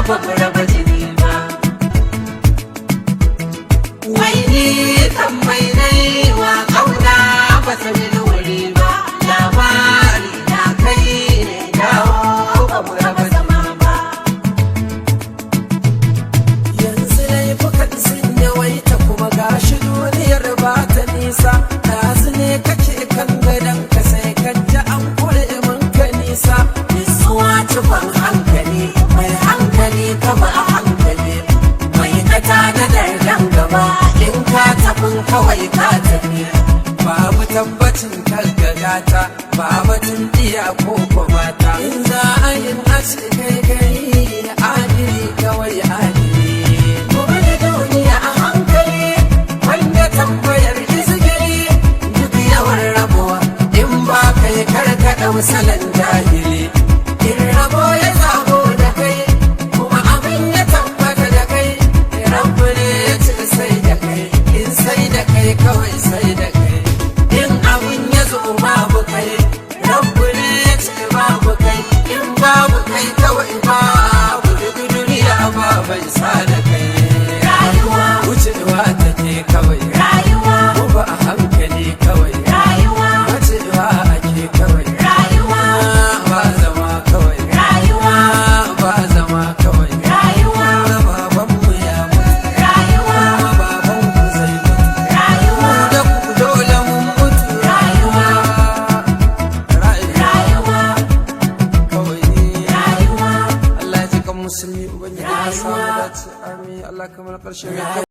ba mu raba jini ba. Wai ni kan mai naiwa kauna ba ta mini wuri ba, labari na kai ne dawo ba mu raba zama ba. Yanzu laifukan sun yawaita kuma gashi duniyar ba ta nisa, ɗazu ne kake kan gadon ka sai kan ji an kure min ka nisa. Nisuwa tufan hankali, mai hankali ka ba a hankali, mai ka tanadar dan gaba in ka tafin kawai ka tafi. Babu tabbacin kalgagata, babatun iya ko mata. In za a yi nace kai kai adili kawai adili. Gobe da duniya a hankali, wanda tambayar izgiri, duk yawan rabuwa in ba kai karkaɗa misalan jahili. In rabo ya zago da kai, kuma abin ya tabbata da kai, rabu ne ya ci sai da kai, in sai da kai kawai sai da kai. In abin ya zo babu kai, rabu ne ya ci babu kai, in babu kai kawai babu duk duniya ba bai sa da kai. Rayuwa Wucewa take kawai, rayuwa ko ba a hankali kawai. rayuwa Wucewa ake kawai, rayuwa ba zama kawai. rayuwa Ba zama kawai. rayuwa Babanmu ya mutu, rayuwa babanku zai mutu. rayuwa Da ku dole mun mutu. rayuwa Rayuwa rayuwa kawai ne. rayuwa Allah ya ji kan musulmi, Ubangiji ya samu dace. Amin. Allah kamar ƙarshe mai kyau.